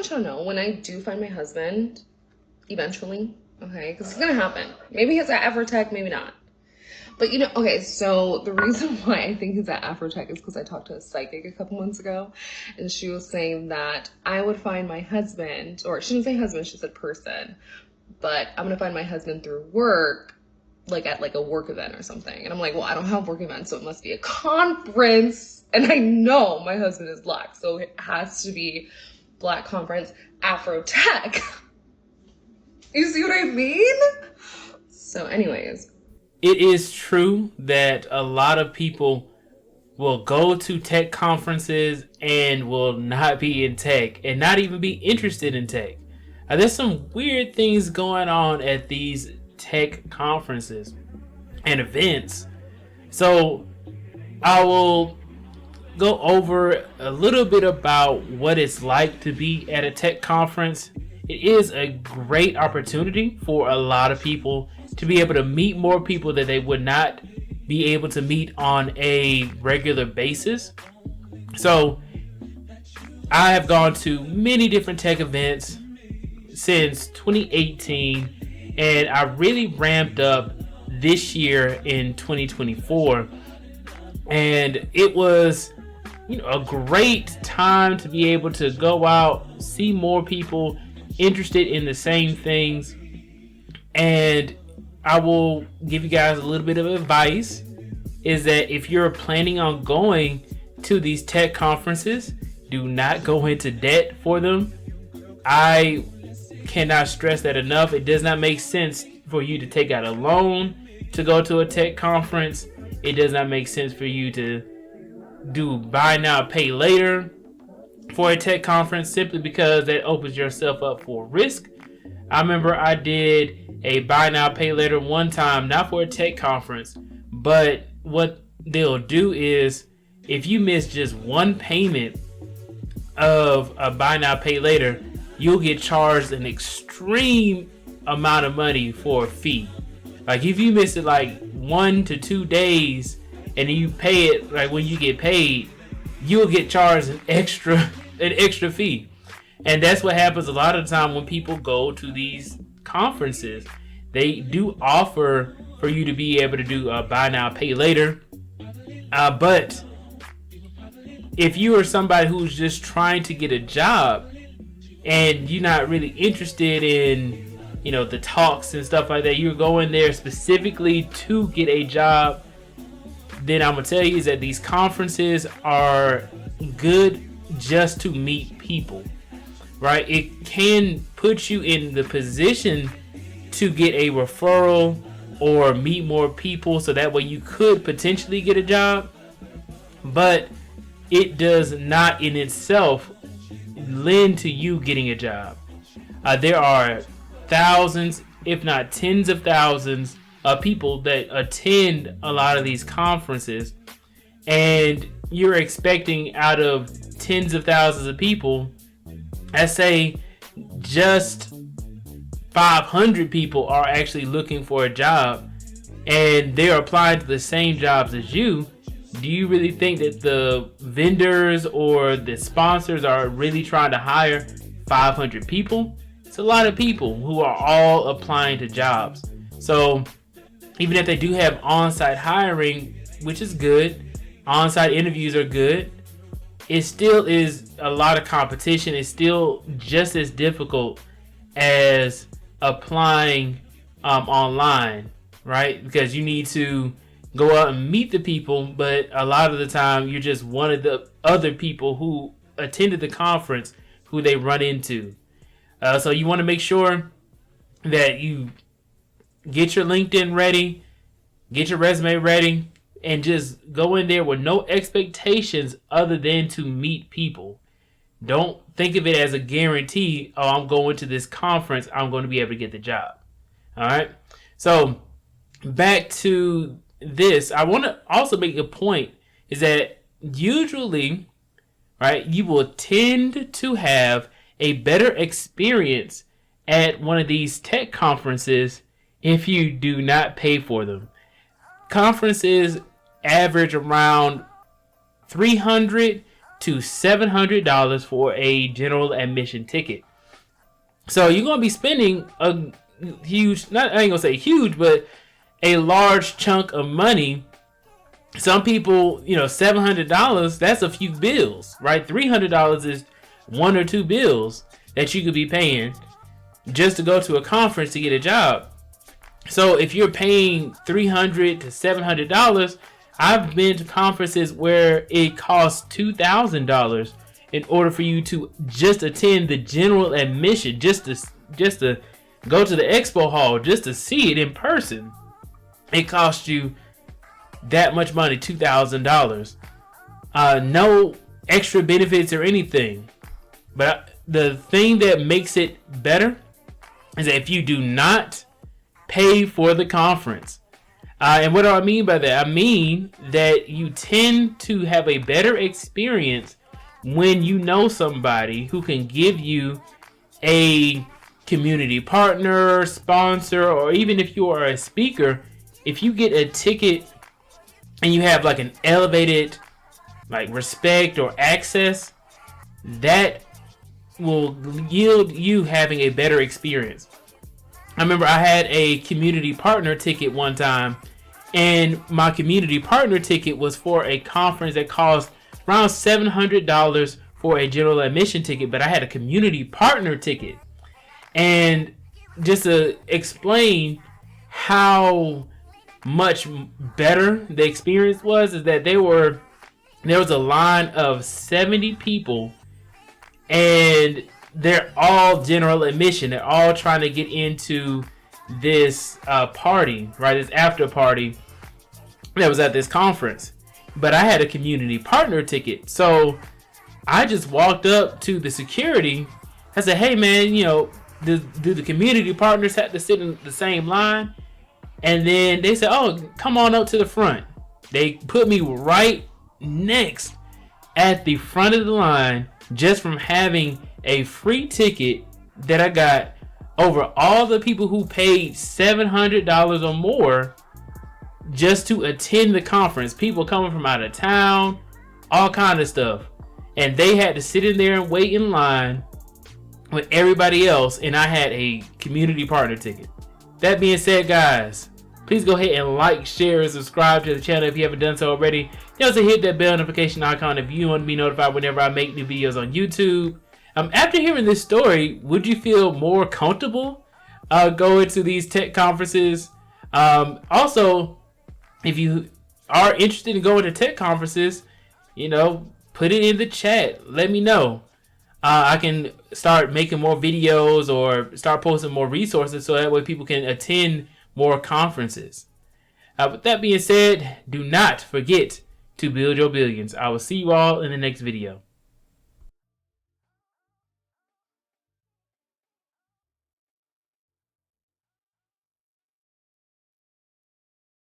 want y'all to know, when I do find my husband, eventually, okay, because it's gonna happen. Maybe he's at Evertech, maybe not. But okay, so the reason why I think he's at Afrotech is because I talked to a psychic a couple months ago, and she was saying that I would find my husband, or she didn't say husband, she said person, but I'm gonna find my husband through work, like at like a work event or something. And I'm like, well, I don't have work events, so it must be a conference. And I know my husband is Black, so it has to be Black conference, Afrotech. You see what I mean? So anyways. It is true that a lot of people will go to tech conferences and will not be in tech and not even be interested in tech. There's some weird things going on at these tech conferences and events. So I will go over a little bit about what it's like to be at a tech conference. It is a great opportunity for a lot of people to be able to meet more people that they would not be able to meet on a regular basis. So I have gone to many different tech events since 2018, and I really ramped up this year in 2024. And it was a great time to be able to go out, see more people interested in the same things. And I will give you guys a little bit of advice, is that if you're planning on going to these tech conferences, do not go into debt for them. I cannot stress that enough. It does not make sense for you to take out a loan to go to a tech conference. It does not make sense for you to do buy now, pay later for a tech conference, simply because that opens yourself up for risk. I remember I did a buy now, pay later one time, not for a tech conference, but what they'll do is if you miss just one payment of a buy now, pay later, you'll get charged an extreme amount of money for a fee. Like if you miss it like 1 to 2 days and you pay it like when you get paid, you'll get charged an extra fee. And that's what happens a lot of the time when people go to these conferences. They do offer for you to be able to do buy now, pay later. But if you are somebody who's just trying to get a job and you're not really interested in, the talks and stuff like that, you're going there specifically to get a job, then I'm going to tell you is that these conferences are good just to meet people, right? It can put you in the position to get a referral or meet more people, so that way you could potentially get a job, but it does not in itself lend to you getting a job. There are thousands, if not tens of thousands of people that attend a lot of these conferences, and you're expecting out of tens of thousands of people, let's say just 500 people are actually looking for a job and they're applying to the same jobs as you. Do you really think that the vendors or the sponsors are really trying to hire 500 people? It's a lot of people who are all applying to jobs. So even if they do have on-site hiring, which is good, on-site interviews are good, it still is a lot of competition. It's still just as difficult as applying online, right? Because you need to go out and meet the people, but a lot of the time you're just one of the other people who attended the conference who they run into. So you want to make sure that you get your LinkedIn ready, get your resume ready, and just go in there with no expectations other than to meet people. Don't think of it as a guarantee, oh, I'm going to this conference, I'm going to be able to get the job. All right. So back to this, I want to also make a point is that usually, right, you will tend to have a better experience at one of these tech conferences if you do not pay for them. Conferences average around $300 to $700 for a general admission ticket. So you're going to be spending a huge, I ain't going to say huge, but a large chunk of money. Some people, $700, that's a few bills, right? $300 is one or two bills that you could be paying just to go to a conference to get a job. So if you're paying $300 to $700, I've been to conferences where it costs $2,000 in order for you to just attend the general admission, just to go to the expo hall, just to see it in person. It costs you that much money, $2,000. No extra benefits or anything. But the thing that makes it better is that if you do not pay for the conference, and what do I mean by that? I mean that you tend to have a better experience when you know somebody who can give you a community partner, sponsor, or even if you are a speaker, if you get a ticket and you have like an elevated respect or access, that will yield you having a better experience. I remember I had a community partner ticket one time, and my community partner ticket was for a conference that cost around $700 for a general admission ticket, but I had a community partner ticket. And just to explain how much better the experience was, is that there was a line of 70 people, and they're all general admission. They're all trying to get into this party, right? This after party that was at this conference. But I had a community partner ticket. So I just walked up to the security. I said, hey man, do the community partners have to sit in the same line? And then they said, oh, come on up to the front. They put me right next at the front of the line just from having a free ticket that I got over all the people who paid $700 or more just to attend the conference. People coming from out of town, all kind of stuff. And they had to sit in there and wait in line with everybody else, and I had a community partner ticket. That being said, guys, please go ahead and like, share, and subscribe to the channel if you haven't done so already. You also hit that bell notification icon if you want to be notified whenever I make new videos on YouTube. After hearing this story, would you feel more comfortable going to these tech conferences? Also, if you are interested in going to tech conferences, put it in the chat. Let me know. I can start making more videos or start posting more resources so that way people can attend more conferences. With that being said, do not forget to build your billions. I will see you all in the next video.